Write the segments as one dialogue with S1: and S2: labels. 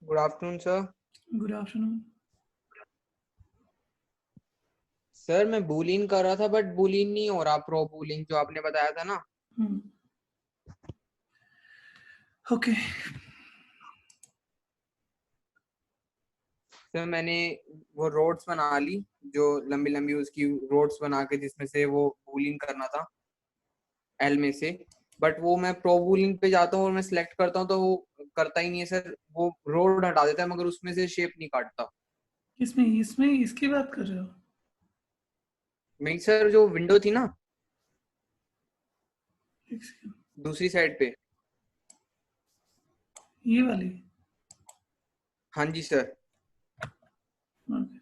S1: Good afternoon sir.
S2: Good afternoon.
S1: Sir मैं Boolean कर रहा था बट बूलियन नहीं हो रहा, प्रो बूलियन जो आपने बताया था ना।
S2: ओके
S1: सर मैंने वो रोड्स बना ली, जो लंबी लंबी उसकी रोड्स बना के जिसमें से वो बूलियन करना था एल में से। बट वो मैं प्रो बूलियन पे जाता हूँ और मैं सिलेक्ट करता हूँ तो वो करता ही नहीं है सर, वो रोड हटा देता है मगर उसमें से शेप नहीं काटता।
S2: इसमें इसमें इसकी बात कर रहे हो?
S1: मेरी सर जो विंडो थी ना
S2: एक सेकंड,
S1: दूसरी साइड पे।
S2: ये वाली।
S1: हाँ जी सर।
S2: ओके,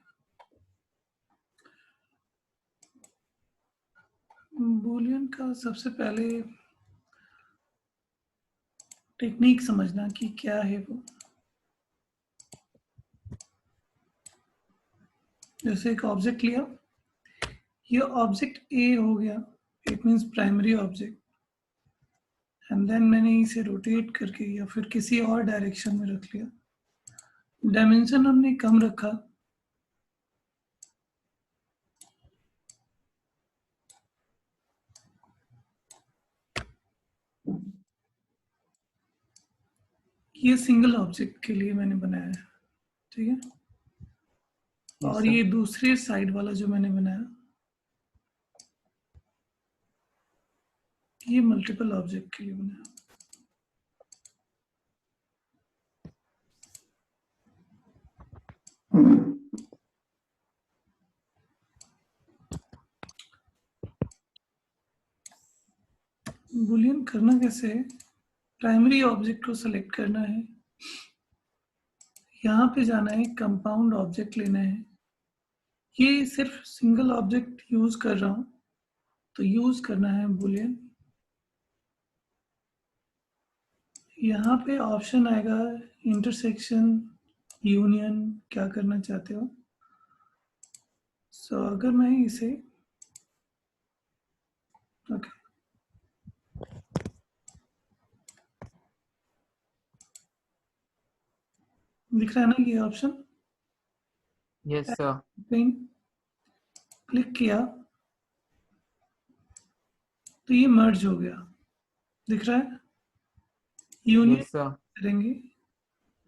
S2: बूलियन का सबसे पहले टेक्निक समझना कि क्या है वो। जैसे एक ऑब्जेक्ट लिया, ये ऑब्जेक्ट ए हो गया, it means primary object, and then मैंने इसे रोटेट करके या फिर किसी और डायरेक्शन में रख लिया। डायमेंशन हमने कम रखा, ये सिंगल ऑब्जेक्ट के लिए मैंने बनाया है, ठीक है।
S1: यस
S2: और
S1: सर।
S2: ये दूसरे साइड वाला जो मैंने बनाया, ये मल्टीपल ऑब्जेक्ट के लिए बनाया। बूलियन करना कैसे है? प्राइमरी ऑब्जेक्ट को सेलेक्ट करना है, यहाँ पे जाना है, कंपाउंड ऑब्जेक्ट लेना है। ये सिर्फ सिंगल ऑब्जेक्ट यूज कर रहा हूँ तो यूज करना है बूलियन। यहाँ पे ऑप्शन आएगा इंटरसेक्शन, यूनियन, क्या करना चाहते हो। सो अगर मैं इसे ओके, दिख रहा है ना ये ऑप्शन?
S1: Yes sir.
S2: क्लिक किया तो ये मर्ज हो गया, दिख रहा है। Union
S1: yes sir.
S2: करेंगे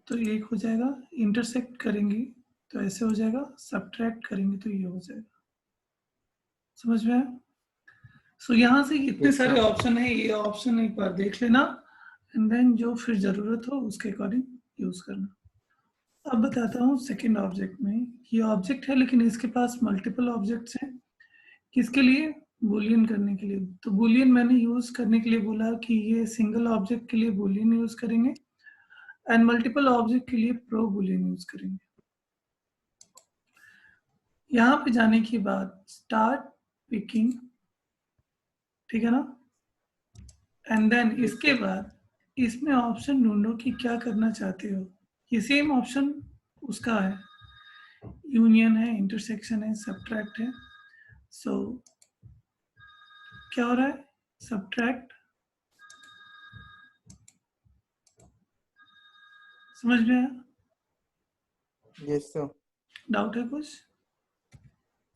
S2: तो एक हो जाएगा, इंटरसेक्ट करेंगे तो ऐसे हो जाएगा, सब्ट्रैक्ट करेंगे तो ये हो जाएगा। समझ में आया? सो यहाँ से इतने
S1: यस
S2: सारे
S1: सर।
S2: ऑप्शन है, ये ऑप्शन एक बार देख लेना एंड देन जो फिर जरूरत हो उसके अकॉर्डिंग यूज करना। अब बताता हूँ सेकंड ऑब्जेक्ट में, ये ऑब्जेक्ट है लेकिन इसके पास मल्टीपल ऑब्जेक्ट्स हैं। किसके लिए? बूलियन करने के लिए। तो बूलियन मैंने यूज करने के लिए बोला कि ये सिंगल ऑब्जेक्ट के लिए बूलियन यूज करेंगे एंड मल्टीपल ऑब्जेक्ट के लिए प्रो बूलियन यूज करेंगे। यहाँ पे जाने के बाद स्टार्ट पिकिंग, ठीक है ना। एंड देन
S1: यस
S2: इसके
S1: सर।
S2: बाद इसमें ऑप्शन ढूंढो कि क्या करना चाहते हो। ये सेम ऑप्शन उसका है, यूनियन है, इंटरसेक्शन है, सब्ट्रैक्ट है। सो क्या हो रहा है? सब्ट्रैक्ट। समझ में आया?
S1: Yes sir.
S2: डाउट है कुछ?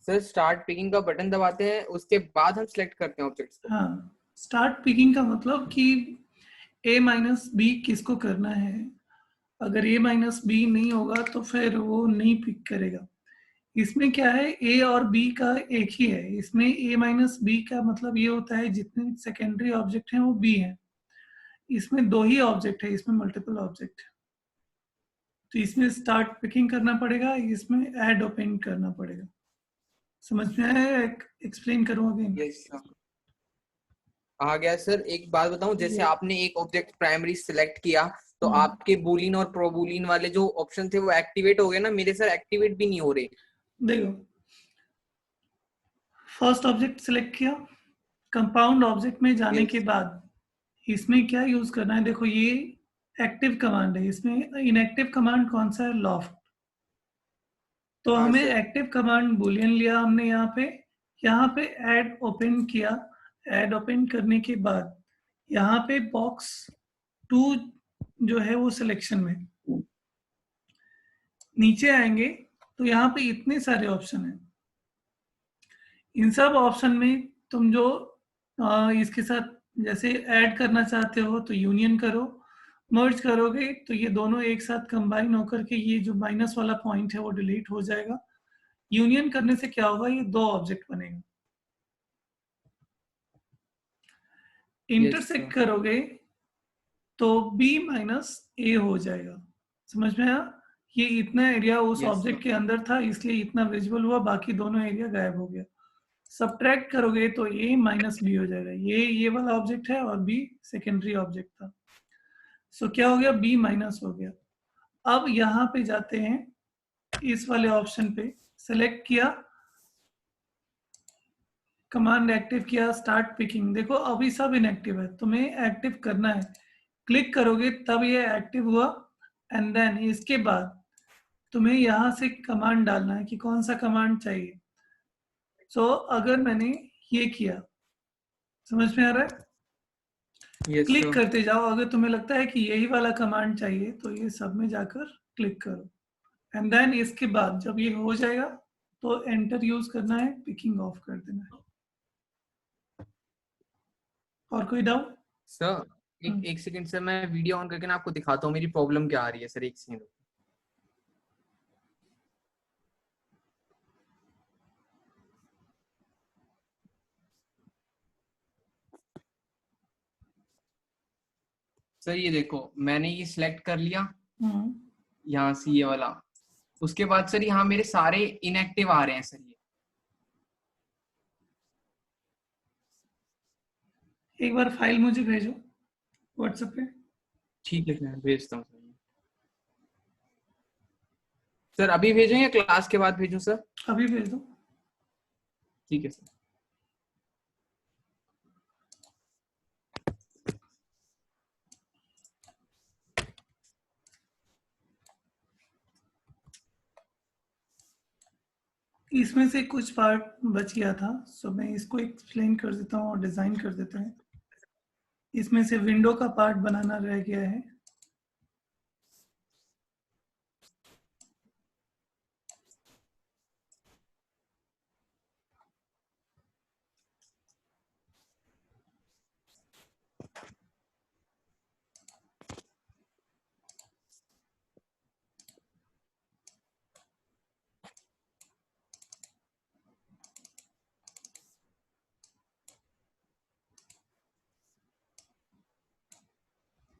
S1: सर स्टार्ट पिकिंग का बटन दबाते हैं उसके बाद हम सिलेक्ट करते हैं ऑब्जेक्ट्स को।
S2: हाँ, स्टार्ट पिकिंग का मतलब कि a माइनस बी किसको करना है। अगर a माइनस बी नहीं होगा तो फिर वो नहीं पिक करेगा। इसमें क्या है, a और b का एक ही है। इसमें a माइनस बी का मतलब ये होता है जितने सेकेंडरी ऑब्जेक्ट हैं वो b है। इसमें दो ही ऑब्जेक्ट है, इसमें मल्टीपल ऑब्जेक्ट है। तो इसमें स्टार्ट पिकिंग करना पड़ेगा, इसमें ऐड ओपन करना पड़ेगा। समझ में आया? एक्सप्लेन करूँ अगेन?
S1: Yes sir. आ गया सर। एक बात बताऊं, जैसे
S2: ये
S1: आपने एक ऑब्जेक्ट प्राइमरी सिलेक्ट किया तो आपके बूलियन और प्रो बूलियन वाले जो ऑप्शन थे वो एक्टिवेट हो गए ना, मेरे सर एक्टिवेट भी नहीं हो रहे।
S2: देखो, फर्स्ट ऑब्जेक्ट सिलेक्ट किया, कंपाउंड ऑब्जेक्ट में जाने के
S1: यस।
S2: बाद इसमें क्या यूज करना है। देखो ये एक्टिव कमांड है, इसमें इनएक्टिव कमांड कौन सा है? लॉफ्ट। तो
S1: हाँ
S2: हमें
S1: सर।
S2: एक्टिव कमांड बूलियन लिया हमने, यहाँ पे ऐड ओपन किया। ऐड ओपन करने के बाद यहाँ पे बॉक्स 2 जो है वो सिलेक्शन में, नीचे आएंगे तो यहाँ पे इतने सारे ऑप्शन हैं। इन सब ऑप्शन में तुम जो इसके साथ जैसे ऐड करना चाहते हो तो यूनियन करो, मर्ज करोगे तो ये दोनों एक साथ कंबाइन होकर के ये जो माइनस वाला पॉइंट है वो डिलीट हो जाएगा। यूनियन करने से क्या होगा, ये दो ऑब्जेक्ट बनेगा।
S1: Yes
S2: intersect
S1: sir.
S2: करोगे तो b माइनस ए हो जाएगा। समझ में आया? ये इतना एरिया उस
S1: यस
S2: ऑब्जेक्ट
S1: सर।
S2: के अंदर था इसलिए इतना विजिबल हुआ, बाकी दोनों एरिया गायब हो गया। सब्ट्रैक्ट करोगे तो a माइनस बी हो जाएगा। ये वाला ऑब्जेक्ट है और b सेकेंडरी ऑब्जेक्ट था। सो क्या हो गया, b माइनस हो गया। अब यहाँ पे जाते हैं, इस वाले ऑप्शन पे सेलेक्ट किया, कमांड एक्टिव किया, स्टार्ट पिकिंग। देखो अभी सब इनएक्टिव है, तुम्हें एक्टिव करना है। क्लिक करोगे तब ये एक्टिव हुआ। एंड देन इसके बाद तुम्हें यहाँ से कमांड डालना है कि कौन सा कमांड चाहिए। सो अगर मैंने ये किया, समझ में आ रहा है?
S1: Yes
S2: click
S1: sir.
S2: करते जाओ, अगर तुम्हें लगता है कि यही वाला कमांड चाहिए तो ये सब में जाकर क्लिक करो। एंड देन इसके बाद जब ये हो जाएगा तो एंटर यूज करना है, पिकिंग ऑफ कर देना है। और कोई डाउट?
S1: सर एक एक सेकंड सर, मैं वीडियो ऑन करके ना आपको दिखाता हूँ मेरी प्रॉब्लम क्या आ रही है सर, एक सेकंड। सर ये देखो मैंने ये सिलेक्ट कर लिया यहाँ से ये वाला। उसके बाद सर यहाँ मेरे सारे इनएक्टिव आ रहे हैं सर। ये
S2: एक बार फाइल मुझे भेजो व्हाट्सएप पे।
S1: ठीक है मैं भेजता हूँ सर। अभी भेजूं या क्लास के बाद भेजूं सर?
S2: अभी भेज दो।
S1: ठीक है सर।
S2: इसमें से कुछ पार्ट बच गया था, सो मैं इसको एक्सप्लेन कर देता हूँ और डिज़ाइन कर देते हैं। इसमें से विंडो का पार्ट बनाना रह गया है।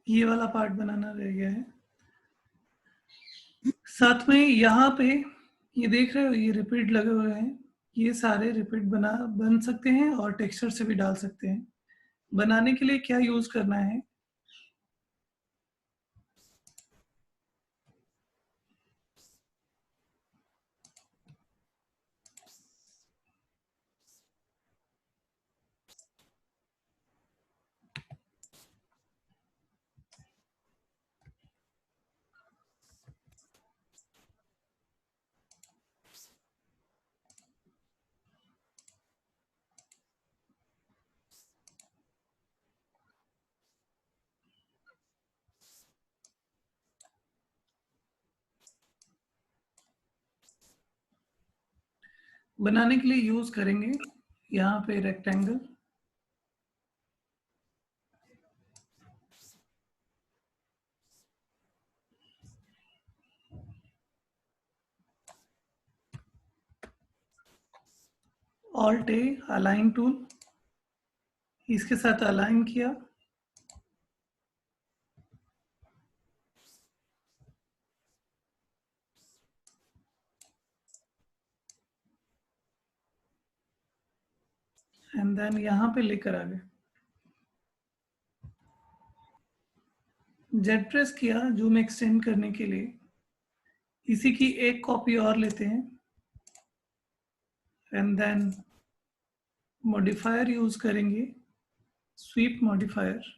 S2: ये वाला पार्ट बनाना रह गया है। साथ में यहाँ पे ये देख रहे हो, ये रिपीट लगे हुए हैं। ये सारे रिपीट बन सकते हैं और टेक्सचर से भी डाल सकते हैं। बनाने के लिए क्या यूज करना है, बनाने के लिए यूज करेंगे यहाँ पे रेक्टेंगल, ऑल्ट ए, अलाइन टूल, इसके साथ अलाइन किया। एंड देन यहाँ पे लेकर आ गए। जेड प्रेस किया जूम एक्सटेंड करने के लिए। इसी की एक कॉपी और लेते हैं एंड देन मॉडिफायर यूज करेंगे, स्वीप मॉडिफायर।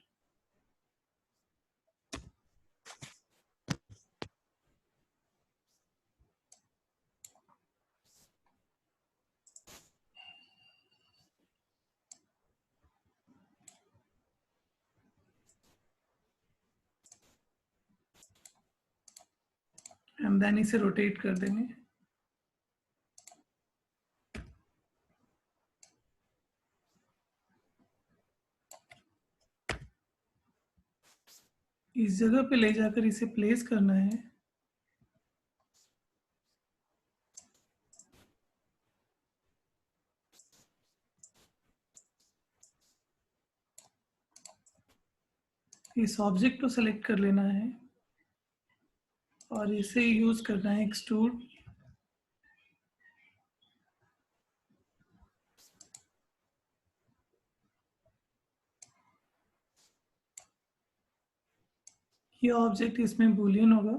S2: एंड देन इसे रोटेट कर देंगे। इस जगह पे ले जाकर इसे प्लेस करना है। इस ऑब्जेक्ट को सेलेक्ट कर लेना है और इसे यूज करना है एक्सट्रूड। ये ऑब्जेक्ट इसमें बूलियन होगा।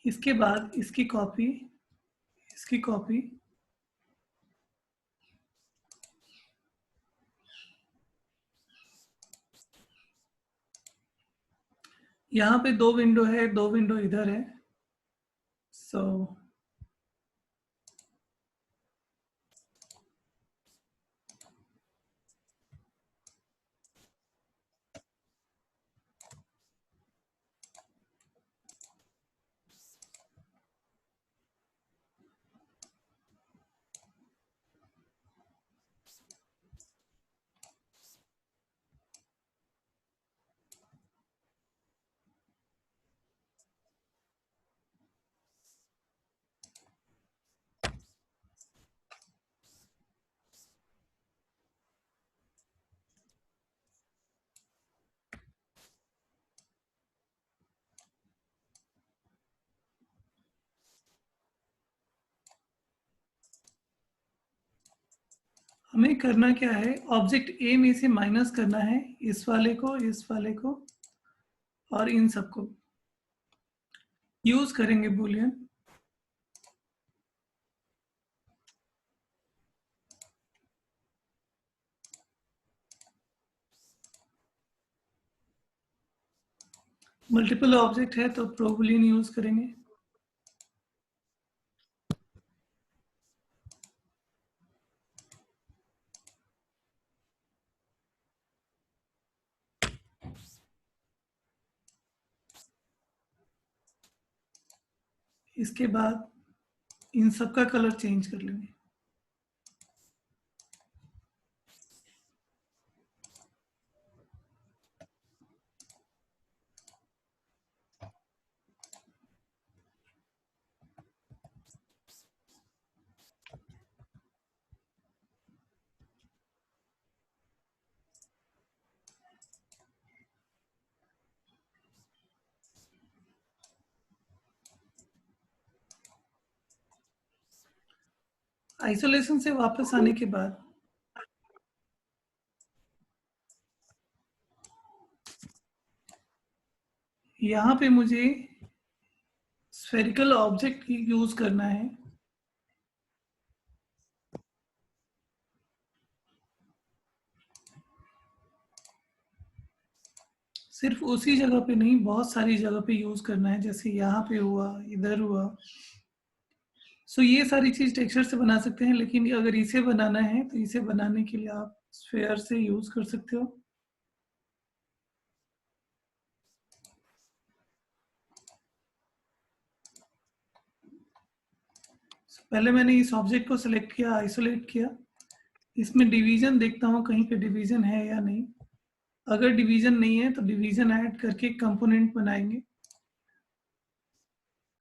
S2: इसके बाद इसकी कॉपी, इसकी कॉपी, यहाँ पे 2 विंडो है, 2 विंडो इधर है। सो हमें करना क्या है, ऑब्जेक्ट ए में से माइनस करना है इस वाले को, इस वाले को और इन सबको। यूज करेंगे बूलियन। मल्टीपल ऑब्जेक्ट है तो प्रो बूलियन यूज करेंगे। इसके बाद इन सबका कलर चेंज कर लेंगे। आइसोलेशन से वापस आने के बाद यहाँ पे मुझे स्फेरिकल ऑब्जेक्ट यूज करना है। सिर्फ उसी जगह पे नहीं, बहुत सारी जगह पे यूज करना है, जैसे यहाँ पे हुआ, इधर हुआ। सो ये सारी चीज टेक्सचर से बना सकते हैं, लेकिन अगर इसे बनाना है तो इसे बनाने के लिए आप स्फेयर से यूज कर सकते हो। पहले मैंने इस ऑब्जेक्ट को सिलेक्ट किया, आइसोलेट किया। इसमें डिवीजन देखता हूँ कहीं पे डिवीजन है या नहीं। अगर डिवीजन नहीं है तो डिवीजन ऐड करके कंपोनेंट बनाएंगे।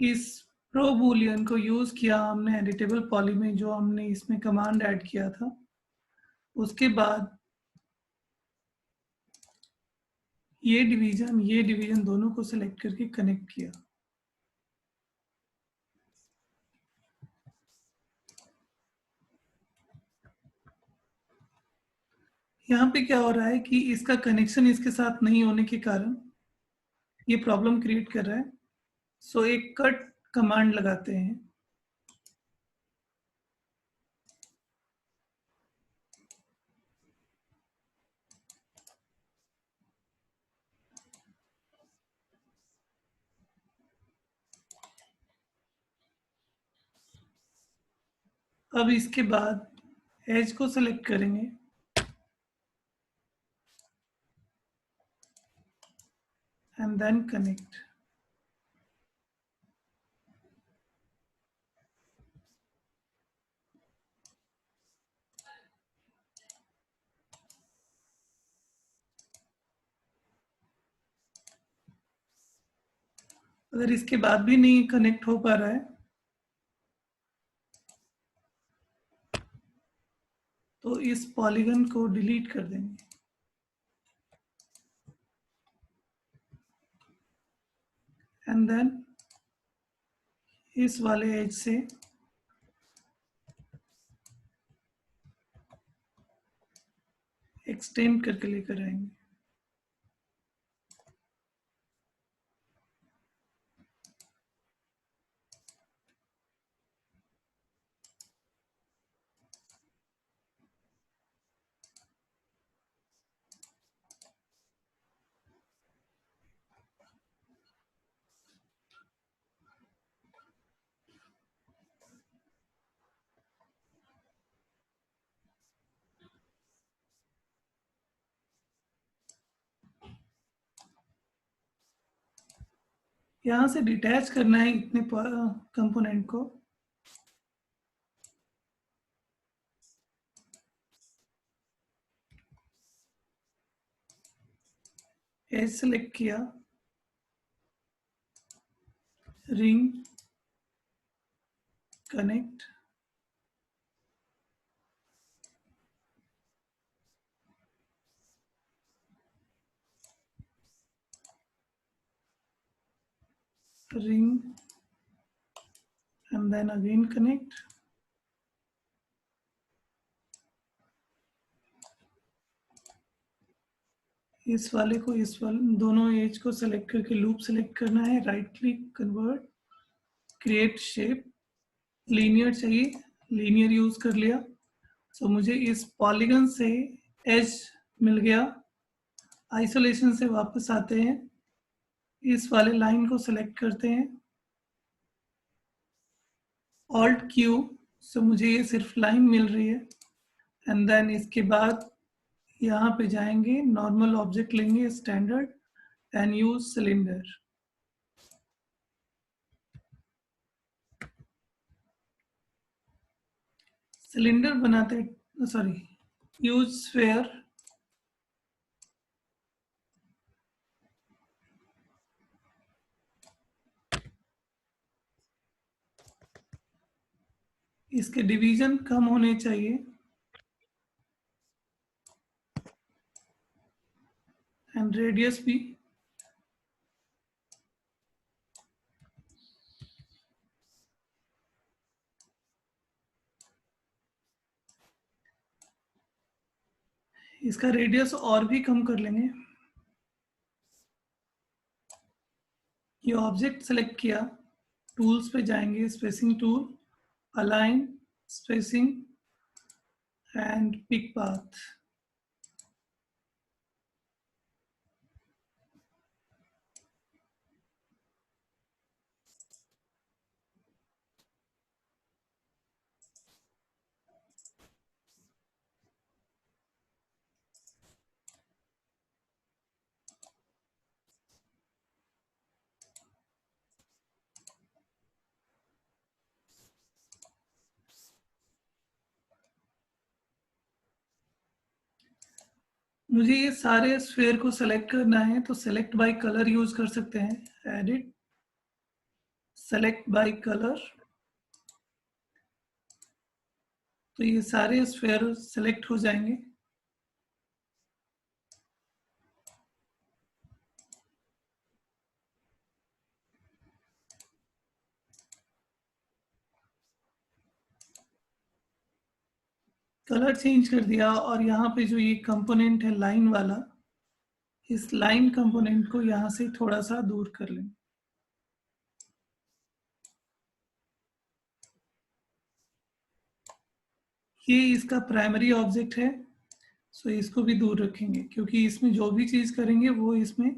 S2: इस प्रो बूलियन को यूज किया हमने एडिटेबल पॉली में, जो हमने इसमें कमांड ऐड किया था। उसके बाद ये डिवीजन दोनों को सिलेक्ट करके कनेक्ट किया। यहाँ पे क्या हो रहा है कि इसका कनेक्शन इसके साथ नहीं होने के कारण ये प्रॉब्लम क्रिएट कर रहा है। सो एक कट कमांड लगाते हैं। अब इसके बाद एज को सिलेक्ट करेंगे एंड देन कनेक्ट। अगर इसके बाद भी नहीं कनेक्ट हो पा रहा है तो इस पॉलीगन को डिलीट कर देंगे एंड देन इस वाले एज से एक्सटेंड करके लेकर आएंगे। यहाँ से डिटैच करना है इतने कंपोनेंट को। एज सेलेक्ट किया, ring connect, ring and then again connect। इस वाले को इस वाले दोनों एज को सेलेक्ट करके लूप सेलेक्ट करना है, right click, convert, create shape, linear चाहिए, लीनियर यूज कर लिया। सो मुझे इस पॉलीगन से एज मिल गया। आइसोलेशन से वापस आते हैं, इस वाले लाइन को सेलेक्ट करते हैं, ऑल्ट क्यू, सो मुझे ये सिर्फ लाइन मिल रही है। एंड देन इसके बाद यहाँ पे जाएंगे, नॉर्मल ऑब्जेक्ट लेंगे standard and use cylinder. Cylinder बनाते, सॉरी, यूज स्फेयर, इसके डिवीजन कम होने चाहिए एंड रेडियस भी। इसका रेडियस और भी कम कर लेंगे। ये ऑब्जेक्ट सेलेक्ट किया, टूल्स पे जाएंगे, spacing tool, align, spacing and pick path. मुझे ये सारे स्फेयर को सेलेक्ट करना है तो सेलेक्ट बाय कलर यूज कर सकते हैं, एडिट, सेलेक्ट बाय कलर। तो ये सारे स्फेयर सेलेक्ट हो जाएंगे। कलर चेंज कर दिया और यहाँ पे जो ये कंपोनेंट है लाइन वाला, इस लाइन कंपोनेंट को यहाँ से थोड़ा सा दूर कर लें। ये इसका प्राइमरी ऑब्जेक्ट है, सो इसको भी दूर रखेंगे क्योंकि इसमें जो भी चीज करेंगे वो इसमें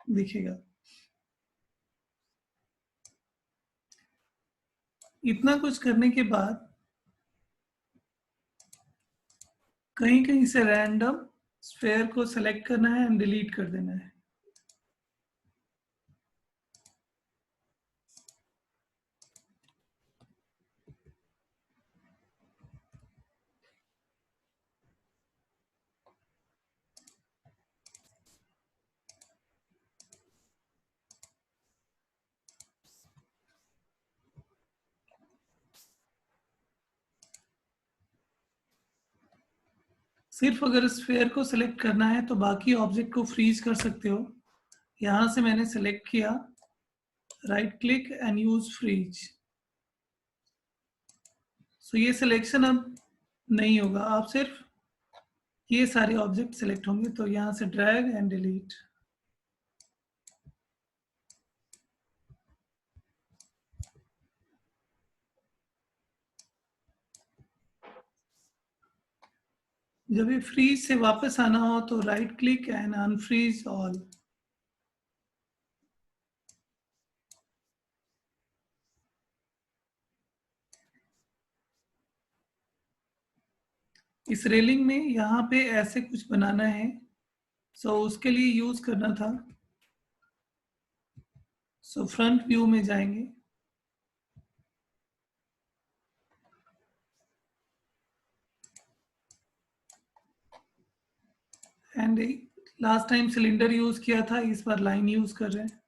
S2: दिखेगा। इतना कुछ करने के बाद कहीं कहीं से रैंडम स्फेयर को सेलेक्ट करना है एंड डिलीट कर देना है। सिर्फ अगर स्फेयर को सिलेक्ट करना है तो बाकी ऑब्जेक्ट को फ्रीज कर सकते हो। यहां से मैंने सिलेक्ट किया, right click and use freeze. So ये सिलेक्शन अब नहीं होगा, आप सिर्फ ये सारे ऑब्जेक्ट सिलेक्ट होंगे। तो यहां से ड्रैग एंड डिलीट। जब ये फ्रीज से वापस आना हो तो right click and unfreeze all. इस रेलिंग में यहाँ पे ऐसे कुछ बनाना है, सो उसके लिए यूज करना था। सो फ्रंट व्यू में जाएंगे, and last time cylinder use किया था, इस बार लाइन यूज कर रहे हैं।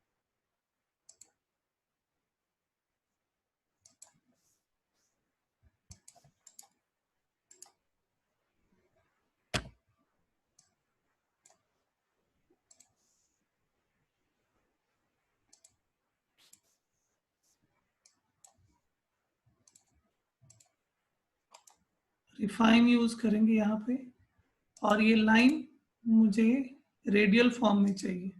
S2: रिफाइन यूज करेंगे यहाँ पे, और ये लाइन मुझे रेडियल फॉर्म में चाहिए।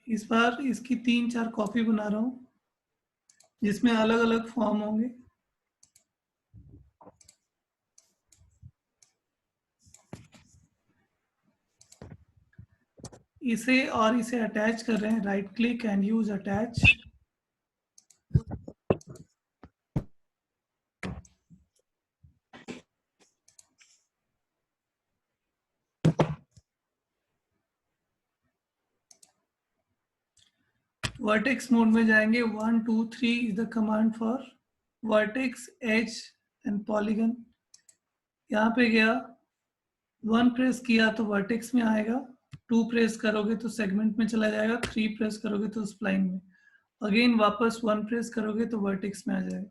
S2: इस बार इसकी 3-4 कॉपी बना रहा हूँ जिसमें अलग अलग फॉर्म होंगे। इसे और इसे अटैच कर रहे हैं, right click and use attach. Vertex mode में जाएंगे, 1 2 3 is the command for vertex, edge and polygon. यहाँ पे गया, 1 प्रेस किया तो वर्टेक्स में आएगा, 2 प्रेस करोगे तो सेगमेंट में चला जाएगा, 3 प्रेस करोगे तो स्प्लाइन में, अगेन वापस 1 प्रेस करोगे तो वर्टेक्स में आ जाएगा।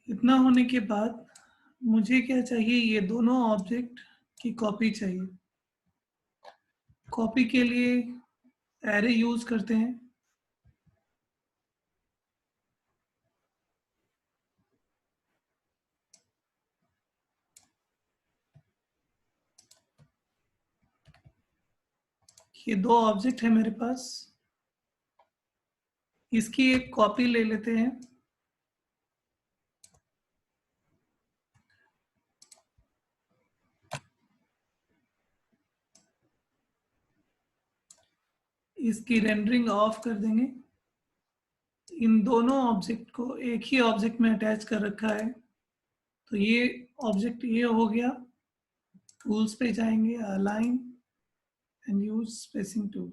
S2: इतना होने के बाद मुझे क्या चाहिए, ये दोनों ऑब्जेक्ट की कॉपी चाहिए। कॉपी के लिए एरे यूज करते हैं। ये 2 ऑब्जेक्ट है मेरे पास, इसकी एक कॉपी ले लेते हैं। इसकी रेंडरिंग ऑफ कर देंगे। इन दोनों ऑब्जेक्ट को एक ही ऑब्जेक्ट में अटैच कर रखा है, तो ये ऑब्जेक्ट ये हो गया। टूल्स पे जाएंगे, align and use spacing tool.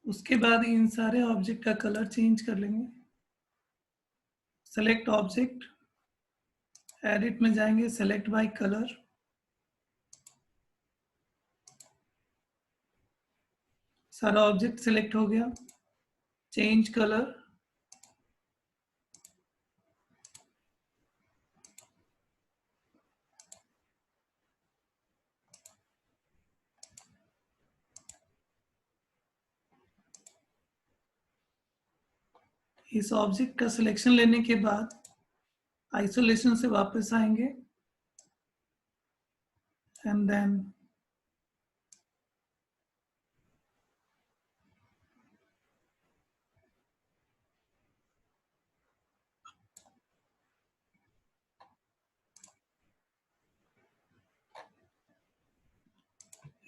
S2: उसके बाद इन सारे ऑब्जेक्ट का कलर चेंज कर लेंगे। सेलेक्ट ऑब्जेक्ट, एडिट में जाएंगे, सेलेक्ट बाय कलर, सारा ऑब्जेक्ट सेलेक्ट हो गया। चेंज कलर, इस ऑब्जेक्ट का सिलेक्शन लेने के बाद आइसोलेशन से वापस आएंगे एंड देन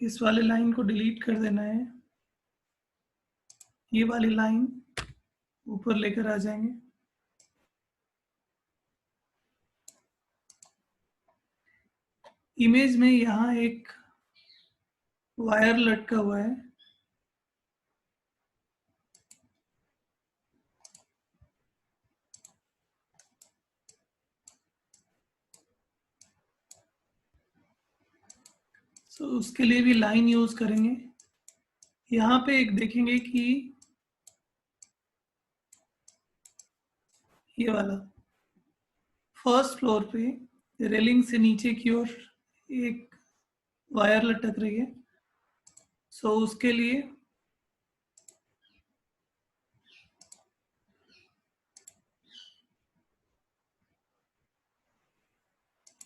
S2: इस वाले लाइन को डिलीट कर देना है, ये वाली लाइन ऊपर लेकर आ जाएंगे। इमेज में यहाँ एक वायर लटका हुआ है, तो उसके लिए भी लाइन यूज करेंगे। यहाँ पे एक देखेंगे कि ये वाला फर्स्ट फ्लोर पे रेलिंग से नीचे की ओर एक वायर लटक रही है, सो उसके लिए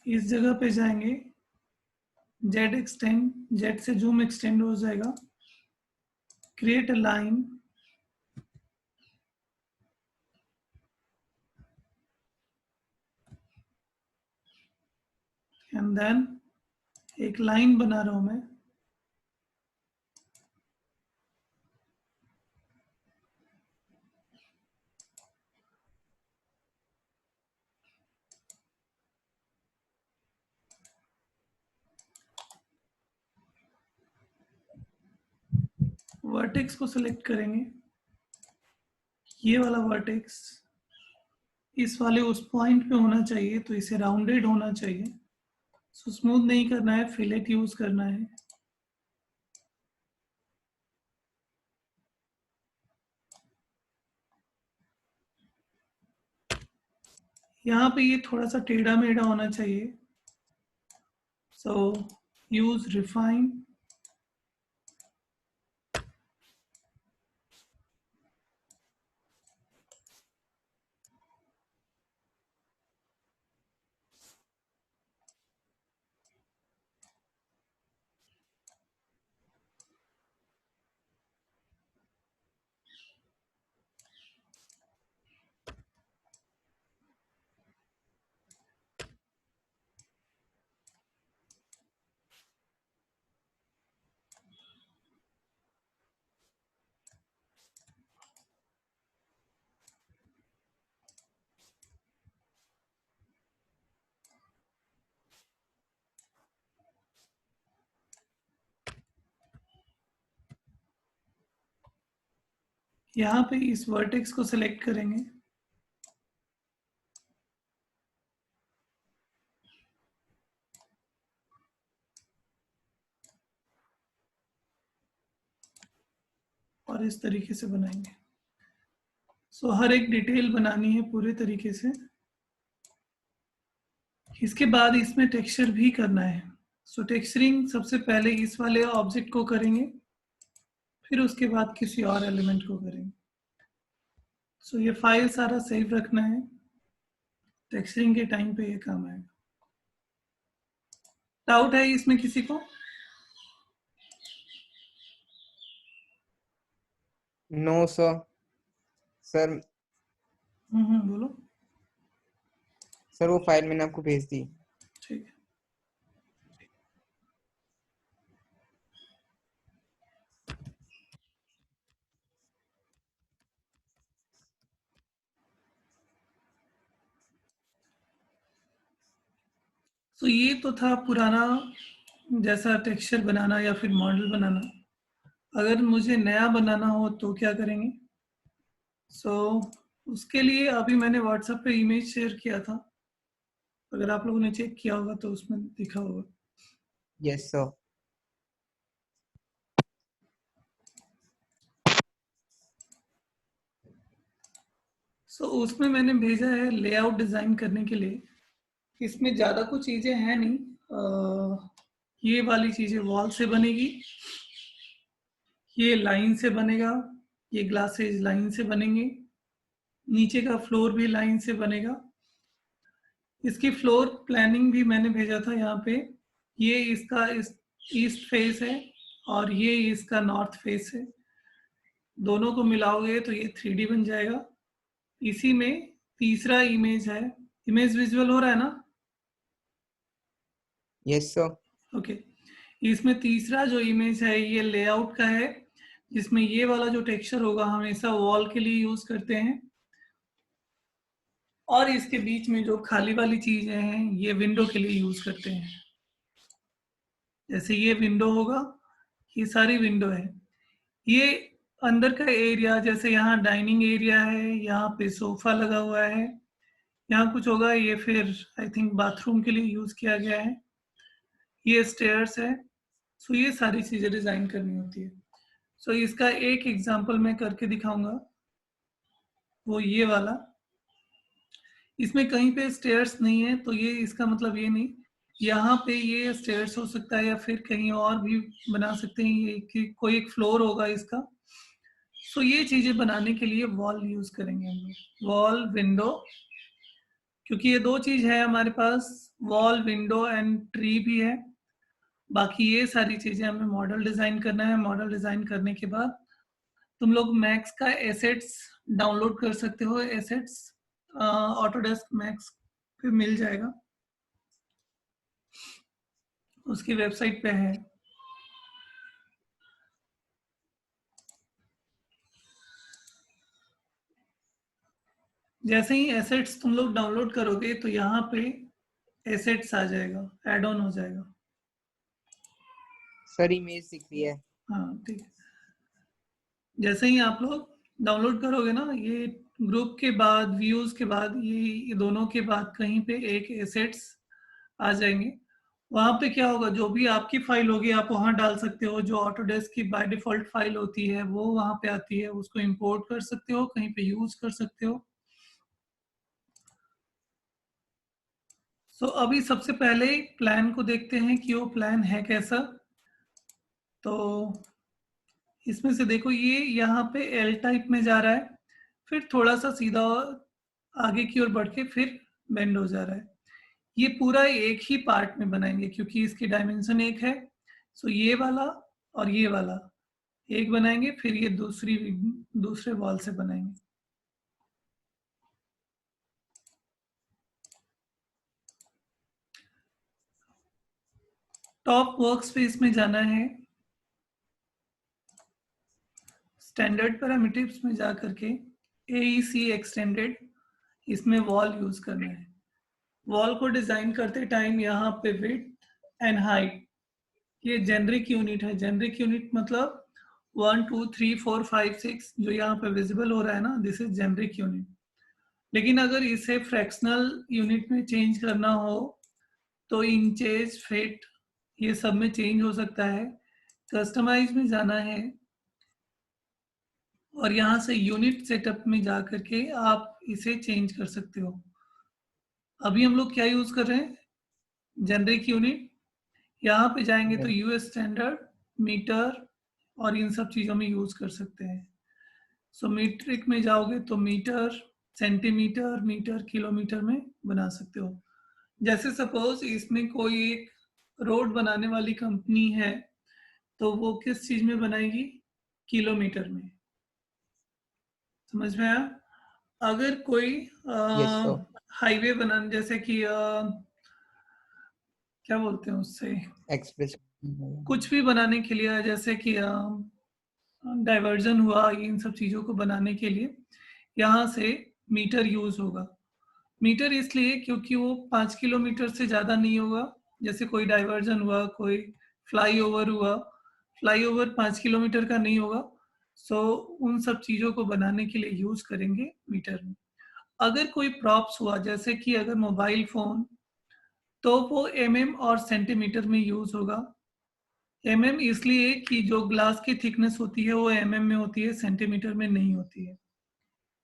S2: इस जगह पे जाएंगे, जेड एक्सटेंड, जेड से जूम एक्सटेंड हो जाएगा, create a line, and then एक लाइन बना रहा हूं मैं, वर्टेक्स को सिलेक्ट करेंगे, ये वाला वर्टेक्स इस वाले उस पॉइंट पे होना चाहिए, तो इसे राउंडेड होना चाहिए। सो स्मूथ नहीं करना है, फिलेट यूज करना है। यहाँ पे ये थोड़ा सा टेढ़ा मेढ़ा होना चाहिए, सो यूज रिफाइन, यहाँ पे इस वर्टेक्स को सिलेक्ट करेंगे, और इस तरीके से बनाएंगे। सो हर एक डिटेल बनानी है पूरे तरीके से। इसके बाद इसमें टेक्सचर भी करना है। सो टेक्सचरिंग सबसे पहले इस वाले ऑब्जेक्ट को करेंगे, फिर उसके बाद किसी और एलिमेंट को करेंगे। सो ये फाइल सारा सेव रखना है, टेक्सचरिंग के टाइम पे ये काम आएगा। डाउट है इसमें किसी को?
S1: No sir. सर
S2: बोलो।
S1: सर वो फाइल मैंने आपको भेज दी।
S2: ठीक है। तो ये तो था पुराना जैसा टेक्सचर बनाना या फिर मॉडल बनाना। अगर मुझे नया बनाना हो तो क्या करेंगे? सो उसके लिए अभी मैंने व्हाट्सएप पे इमेज शेयर किया था, अगर आप लोगों ने चेक किया होगा तो उसमें दिखा होगा।
S1: Yes sir.
S2: सो उसमें मैंने भेजा है लेआउट डिजाइन करने के लिए। इसमें ज्यादा कुछ चीजें हैं नहीं, ये वाली चीजें वॉल से बनेगी, ये लाइन से बनेगा, ये ग्लासेज लाइन से बनेंगे, नीचे का फ्लोर भी लाइन से बनेगा। इसकी फ्लोर प्लानिंग भी मैंने भेजा था यहाँ पे। ये इसका ईस्ट फेस है और ये इसका नॉर्थ फेस है। दोनों को मिलाओगे तो ये 3D बन जाएगा। इसी में तीसरा इमेज है, इमेज विजुअल हो रहा है ना?
S1: Yes sir.
S2: ओके। इसमें तीसरा जो इमेज है ये लेआउट का है, जिसमें ये वाला जो टेक्सचर होगा हमेशा वॉल के लिए यूज करते हैं, और इसके बीच में जो खाली वाली चीजें हैं ये विंडो के लिए यूज करते हैं। जैसे ये विंडो होगा, ये सारी विंडो है। ये अंदर का एरिया, जैसे यहाँ डाइनिंग एरिया है, यहाँ पे सोफा लगा हुआ है, यहाँ कुछ होगा, ये फिर आई थिंक बाथरूम के लिए यूज किया गया है। ये स्टेयर्स है। सो ये सारी चीजें डिजाइन करनी होती है। सो इसका एक एग्जांपल मैं करके दिखाऊंगा, वो ये वाला। इसमें कहीं पे स्टेयर्स नहीं है, तो ये इसका मतलब ये नहीं, यहाँ पे ये स्टेयर्स हो सकता है या फिर कहीं और भी बना सकते हैं, ये कि कोई एक फ्लोर होगा इसका। सो ये चीजें बनाने के लिए वॉल यूज करेंगे हम लोग, वॉल विंडो, क्योंकि ये दो चीज है हमारे पास, वॉल विंडो एंड ट्री भी है। बाकी ये सारी चीजें हमें मॉडल डिजाइन करना है। मॉडल डिजाइन करने के बाद तुम लोग मैक्स का एसेट्स डाउनलोड कर सकते हो। एसेट्स ऑटोडेस्क मैक्स पे मिल जाएगा, उसकी वेबसाइट पे है। जैसे ही एसेट्स तुम लोग डाउनलोड करोगे तो यहाँ पे एसेट्स आ जाएगा, ऐड ऑन हो जाएगा।
S1: सर इमेज दिख रही है।
S2: हाँ ठीक है। जैसे ही आप लोग डाउनलोड करोगे ना, ये ग्रुप के बाद, व्यूज के बाद, ये दोनों के बाद कहीं पे एक एसेट्स आ जाएंगे। वहां पे क्या होगा, जो भी आपकी फाइल होगी आप वहां डाल सकते हो। जो ऑटोडेस्क की बाय डिफॉल्ट फाइल होती है वो वहां पे आती है, उसको इंपोर्ट कर सकते हो, कहीं पे यूज कर सकते हो। सो अभी सबसे पहले प्लान को देखते हैं कि वो प्लान है कैसा। तो इसमें से देखो, ये यहाँ पे एल टाइप में जा रहा है, फिर थोड़ा सा सीधा आगे की ओर बढ़ के फिर बेंड हो जा रहा है। ये पूरा एक ही पार्ट में बनाएंगे क्योंकि इसकी डायमेंशन एक है। सो ये वाला और ये वाला एक बनाएंगे, फिर ये दूसरे वॉल से बनाएंगे। टॉप वर्क स्पेस में जाना है, स्टैंडर्ड पैरामीटर्स में जा करके AEC एक्सटेंडेड, इसमें वॉल यूज करना है। वॉल को डिजाइन करते टाइम यहाँ पे विड्थ एंड हाइट, ये जेनरिक यूनिट है। जेनरिक यूनिट मतलब 1 2 3 4 5 6 जो यहाँ पे विजिबल हो रहा है ना, दिस इज जेनरिक यूनिट। लेकिन अगर इसे फ्रैक्शनल यूनिट में चेंज करना हो तो इंचेज, फीट, ये सब में चेंज हो सकता है। कस्टमाइज में जाना है और यहाँ से यूनिट सेटअप में जा करके आप इसे चेंज कर सकते हो। अभी हम लोग क्या यूज कर रहे हैं, जेनरिक यूनिट। यहाँ पे जाएंगे तो यूएस स्टैंडर्ड, मीटर और इन सब चीज़ों में यूज कर सकते हैं। सो मीट्रिक में जाओगे तो मीटर, सेंटीमीटर, मीटर, किलोमीटर में बना सकते हो। जैसे सपोज इसमें कोई एक रोड बनाने वाली कंपनी है, तो वो किस चीज में बनाएगी, किलोमीटर में। समझ में आया? अगर कोई
S1: यस सर।
S2: हाईवे बनाने, जैसे कि क्या बोलते हैं उससे,
S1: एक्सप्रेस।
S2: कुछ भी बनाने के लिए, जैसे कि डाइवर्जन हुआ, इन सब चीज़ों को बनाने के लिए यहाँ से मीटर यूज होगा। मीटर इसलिए क्योंकि वो 5 किलोमीटर से ज़्यादा नहीं होगा। जैसे कोई डाइवर्जन हुआ, कोई फ्लाईओवर हुआ, फ्लाईओवर 5 किलोमीटर का नहीं होगा। सो उन सब चीज़ों को बनाने के लिए यूज करेंगे मीटर में। अगर कोई प्रॉप्स हुआ, जैसे कि अगर मोबाइल फोन, तो वो और सेंटीमीटर में यूज होगा। इसलिए कि जो ग्लास की थिकनेस होती है वो में होती है, सेंटीमीटर में नहीं होती है।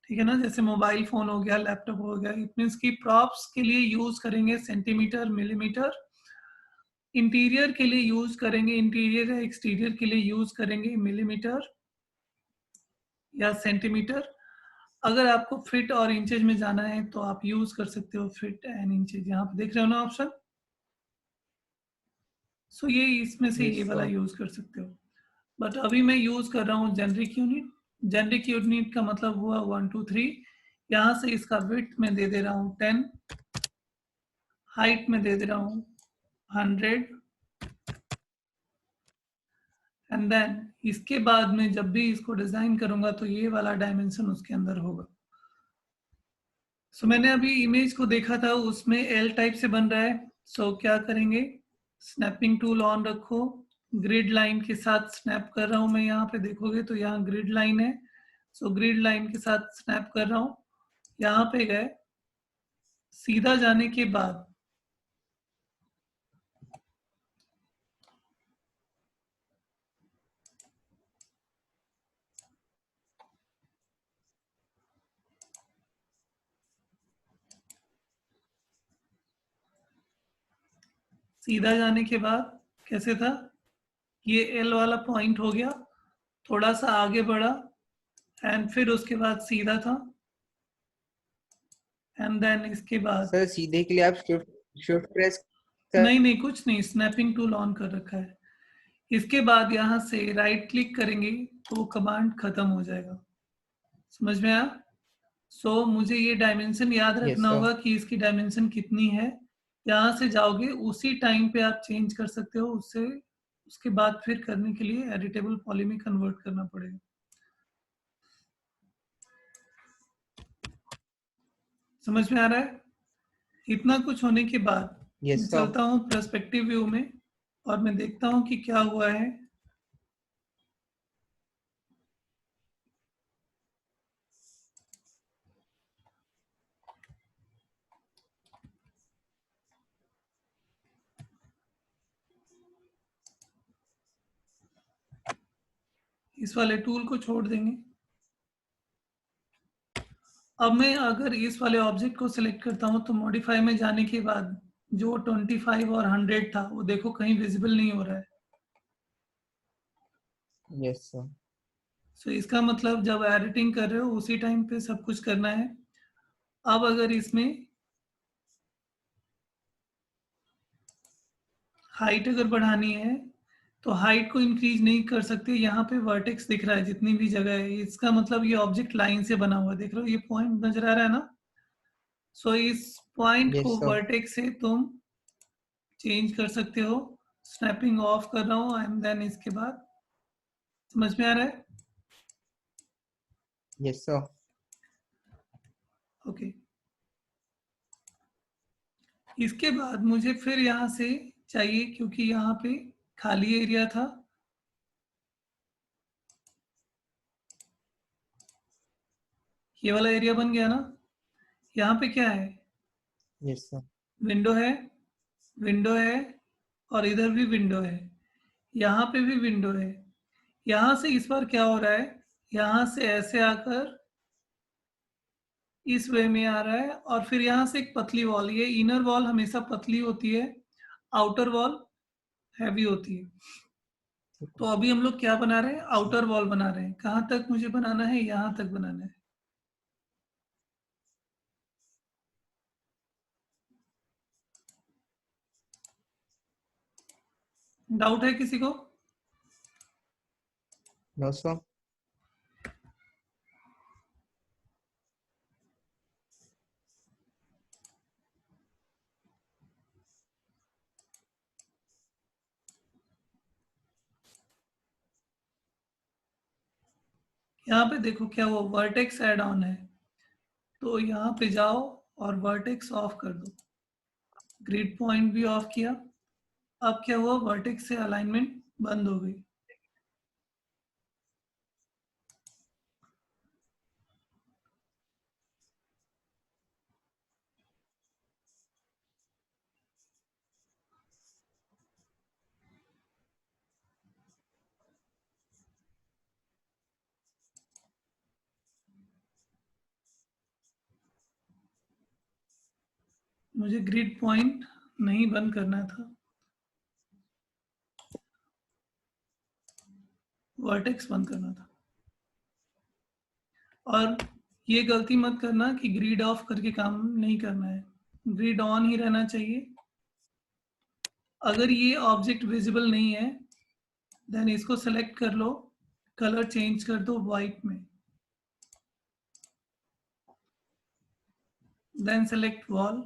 S2: ठीक है ना? जैसे मोबाइल फोन हो गया, लैपटॉप हो गया, इट मीन्स की प्रॉप्स के लिए यूज करेंगे सेंटीमीटर, मिलीमीटर। इंटीरियर के लिए यूज करेंगे, इंटीरियर या एक्सटीरियर के लिए यूज करेंगे मिलीमीटर या सेंटीमीटर। अगर आपको फीट और इंचेज में जाना है तो आप यूज कर सकते हो फीट एंड इंचेज, यहाँ पे देख रहे हो ना ऑप्शन। सो ये इसमें से ये
S1: यस
S2: वाला
S1: सर।
S2: यूज कर सकते हो। बट अभी मैं यूज कर रहा हूँ जेनरिक यूनिट। जेनरिक यूनिट का मतलब हुआ 1 2 3। यहाँ से इसका विड्थ में दे दे रहा हूँ 10, हाइट में दे दे रहा हूँ 100, एंड देन इसके बाद में जब भी इसको डिजाइन करूंगा तो ये वाला डायमेंशन उसके अंदर होगा। सो मैंने अभी इमेज को देखा था, उसमें एल टाइप से बन रहा है। सो क्या करेंगे, स्नैपिंग टूल ऑन रखो, ग्रिड लाइन के साथ स्नैप कर रहा हूं मैं। यहाँ पे देखोगे तो यहाँ ग्रिड लाइन है। सो ग्रिड लाइन के साथ स्नैप कर रहा हूं। यहाँ पे गए, सीधा जाने के बाद सीधा जाने के बाद कैसे था, ये एल वाला पॉइंट हो गया, थोड़ा सा आगे बढ़ा, एंड फिर उसके बाद सीधा था, एंड देन इसके बाद
S1: सर सीधे के लिए आप शिफ्ट शिफ्ट प्रेस कर।
S2: नहीं नहीं कुछ नहीं, स्नैपिंग टूल ऑन कर रखा है। इसके बाद यहाँ से राइट क्लिक करेंगे तो वो कमांड खत्म हो जाएगा। समझ में आया। सो मुझे ये डायमेंशन याद
S1: यस
S2: रखना
S1: सर।
S2: होगा कि इसकी डायमेंशन कितनी है। यहाँ से जाओगे उसी टाइम पे आप चेंज कर सकते हो उससे। उसके बाद फिर करने के लिए एडिटेबल पॉली में कन्वर्ट करना पड़ेगा। समझ में आ रहा है। इतना कुछ होने के बाद मैं
S1: यस सर।
S2: चलता हूँ पर्सपेक्टिव व्यू में और मैं देखता हूँ कि क्या हुआ है। इस वाले टूल को छोड़ देंगे। अब मैं अगर इस वाले ऑब्जेक्ट को सिलेक्ट करता हूं तो मॉडिफाई में जाने के बाद जो 25 और 100 था वो देखो कहीं विजिबल नहीं हो रहा है।
S1: Yes sir.
S2: सो इसका मतलब जब एडिटिंग कर रहे हो उसी टाइम पे सब कुछ करना है। अब अगर इसमें हाइट अगर बढ़ानी है तो हाइट को इंक्रीज नहीं कर सकते। यहाँ पे वर्टेक्स दिख रहा है जितनी भी जगह है, इसका मतलब ये ऑब्जेक्ट लाइन से बना हुआ, देख रहे हो ये पॉइंट नजर आ रहा है ना। सो इस पॉइंट
S1: यस
S2: को
S1: सर।
S2: वर्टेक्स से तुम चेंज कर सकते हो। स्नैपिंग ऑफ कर रहा हूँ एंड देन इसके बाद समझ में आ रहा है।
S1: Yes sir.
S2: ओके। इसके बाद मुझे फिर यहाँ से चाहिए, क्योंकि यहाँ पे खाली एरिया था। ये वाला एरिया बन गया ना। यहाँ पे क्या है,
S1: यस सर।
S2: विंडो है, विंडो है, और इधर भी विंडो है, यहाँ पे भी विंडो है। यहाँ से इस बार क्या हो रहा है, यहाँ से ऐसे आकर इस वे में आ रहा है, और फिर यहाँ से एक पतली वॉल, ये इनर वॉल हमेशा पतली होती है, आउटर वॉल हैवी होती है। तो अभी हम लोग क्या बना रहे हैं, आउटर वॉल बना रहे हैं। कहाँ तक मुझे बनाना है, यहाँ तक बनाना है। डाउट है किसी को।
S1: No sir.
S2: यहाँ पे देखो क्या वो वर्टेक्स ऐड ऑन है, तो यहाँ पे जाओ और वर्टेक्स ऑफ कर दो। ग्रिड पॉइंट भी ऑफ किया। अब क्या हुआ, वर्टेक्स से अलाइनमेंट बंद हो गई। मुझे ग्रिड पॉइंट नहीं बंद करना था, वर्टेक्स बंद करना था। और ये गलती मत करना कि ग्रिड ऑफ करके काम नहीं करना है, ग्रिड ऑन ही रहना चाहिए। अगर ये ऑब्जेक्ट विजिबल नहीं है देन इसको सेलेक्ट कर लो, कलर चेंज कर दो वाइट में, देन सेलेक्ट वॉल,